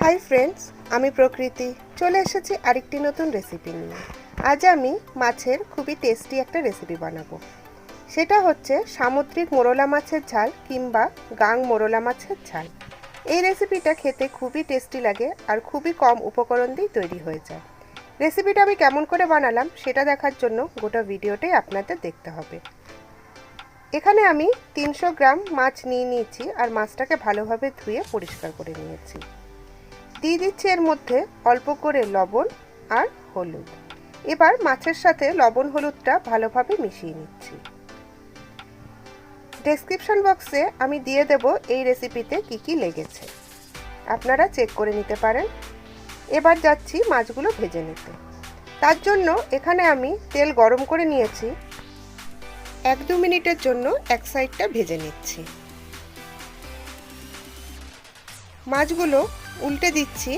Hi friends आमी प्रकृति चले एसेछि आरेकटी नतून रेसिपि निये। आज आमी माछेर खूबई टेस्टी एक रेसिपि बानाबो। सेटा होच्छे सामुद्रिक मोरला माछेर झाल किंबा गांग मोरला माछेर झाल। এই রেসিপিটা খেতে খুবই টেস্টি লাগে আর খুবই কম উপকরণ দিয়ে তৈরি হয়ে যায়। রেসিপিটা আমি কেমন করে বানালাম সেটা দেখার জন্য গোটা ভিডিওটাই আপনাদের দেখতে হবে। এখানে আমি 300 গ্রাম মাছ নিয়ে নিয়েছি আর মাছটাকে ভালোভাবে ধুয়ে পরিষ্কার করে নিয়েছি। দিয়ে দিচ্ছি এর মধ্যে অল্প করে লবণ আর হলুদ। এবার মাছের সাথে লবণ হলুদটা ভালোভাবে মিশিয়ে নিচ্ছি। ডেসক্রিপশন বক্সে আমি দিয়ে দেব এই রেসিপিতে কি কি লেগেছে, আপনারা চেক করে নিতে পারেন। এবার যাচ্ছি মাছগুলো ভেজে নিতে। তার জন্য এখানে আমি তেল গরম করে নিয়েছি। 1-2 মিনিটের জন্য এক সাইডটা ভেজে নিচ্ছি। মাছগুলো উল্টে দিচ্ছি।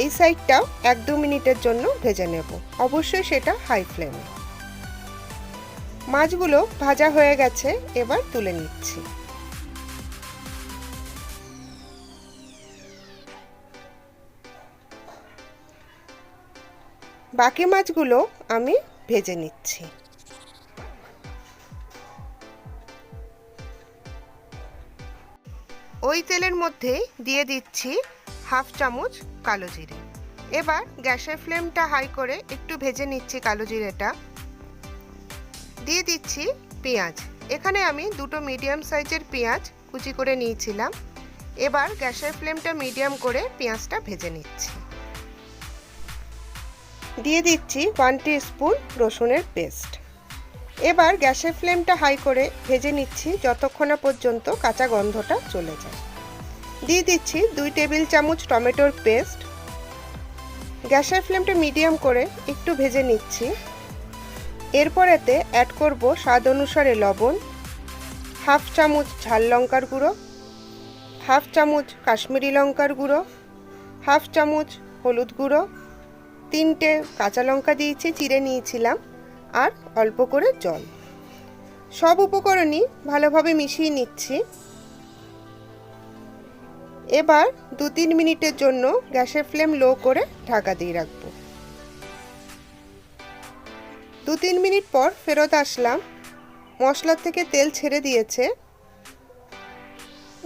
এই সাইডটাও 1-2 মিনিটের জন্য ভেজে নেব, অবশ্যই সেটা হাই ফ্লেমে। মাছগুলো ভাজা হয়ে গেছে, এবার তুলে নিচ্ছি। বাকি মাছগুলো আমি ভেজে নিচ্ছি। ওই তেলের মধ্যে দিয়ে দিচ্ছি হাফ চামচ কালো জিরে। এবার গ্যাসের ফ্লেমটা হাই করে একটু ভেজে নিচ্ছি কালো জিরেটা। দিয়ে দিচ্ছি পেঁয়াজ। এখানে আমি দুটো মিডিয়াম সাইজের পেঁয়াজ কুচি করে নিয়েছিলাম। এবার গ্যাসের ফ্লেমটা মিডিয়াম করে পেঁয়াজটা ভেজে নিচ্ছি। দিয়ে দিচ্ছি 1 টিস্পুন রসুনের পেস্ট। এবার গ্যাসের ফ্লেমটা হাই করে ভেজে নিচ্ছি যতক্ষণ না পর্যন্ত কাঁচা গন্ধটা চলে যায়। দিয়ে দিচ্ছি 2 টেবিল চামচ টমেটোর পেস্ট। গ্যাসের ফ্লেমটা মিডিয়াম করে একটু ভেজে নিচ্ছি। এরপর এতে অ্যাড করব স্বাদ অনুসারে লবণ, হাফ চামচ ঝাল লঙ্কার গুঁড়ো, হাফ চামচ কাশ্মীরি লঙ্কার গুঁড়ো, হাফ চামচ হলুদ গুঁড়ো, 3টে কাঁচা লঙ্কা দিয়েছি চিড়ে নিয়েছিলাম, আর অল্প করে জল। সব উপকরণই ভালোভাবে মিশিয়ে নিচ্ছি। এবার 2-3 মিনিটের জন্য গ্যাসের ফ্লেম লো করে ঢাকা দিয়ে রাখবো। 2-3 মিনিট পর ফেরত আসলাম। মশলা থেকে তেল ছেড়ে দিয়েছে।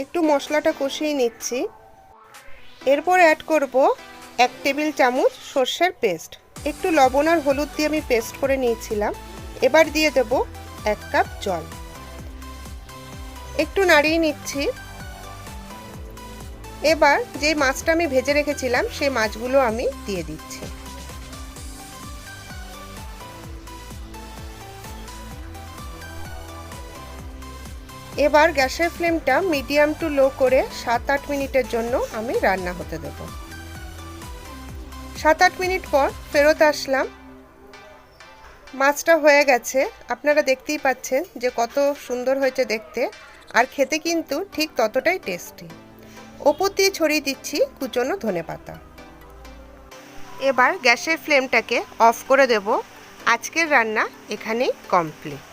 একটু মশলাটা কষিয়ে নিচ্ছি। এরপর অ্যাড করব 1 টেবিল চামচ সরষের পেস্ট। একটু লবণ আর হলুদ দিয়ে আমি পেস্ট করে নিয়েছিলাম। এবার দিয়ে দেব 1 কাপ জল। একটু নাড়িয়ে নিচ্ছি। এবার যে মাছটা আমি ভেজে রেখেছিলাম সেই মাছগুলো আমি দিয়ে দিচ্ছি। এবার গ্যাসের ফ্লেমটা মিডিয়াম টু লো করে 7-8 মিনিটের জন্য আমি রান্না হতে দেব। 7-8 মিনিট পর ফেরত আসলাম। মাছটা হয়ে গেছে, আপনারা দেখতেই পাচ্ছেন যে কত সুন্দর হয়েছে দেখতে, আর খেতে কিন্তু ঠিক ততটাই টেস্টি। ওপর দিয়ে ছড়িয়ে দিচ্ছি কুচনো ধনেপাতা। এবার গ্যাসের ফ্লেমটাকে অফ করে দেব। আজকের রান্না এখানেই কমপ্লিট।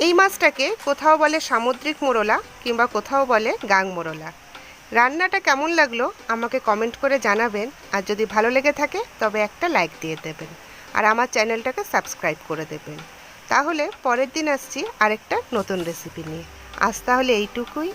এই মাছটাকে কোথাও বলে সামুদ্রিক মোরলা কিংবা কোথাও বলে গাং মোরলা। রান্নাটা কেমন লাগলো আমাকে কমেন্ট করে জানাবেন, আর যদি ভালো লেগে থাকে তবে একটা লাইক দিয়ে দেবেন, আর আমার চ্যানেলটাকে সাবস্ক্রাইব করে দেবেন। তাহলে পরের দিন আসছি আরেকটা নতুন রেসিপি নিয়ে। আজ তাহলে এইটুকুই।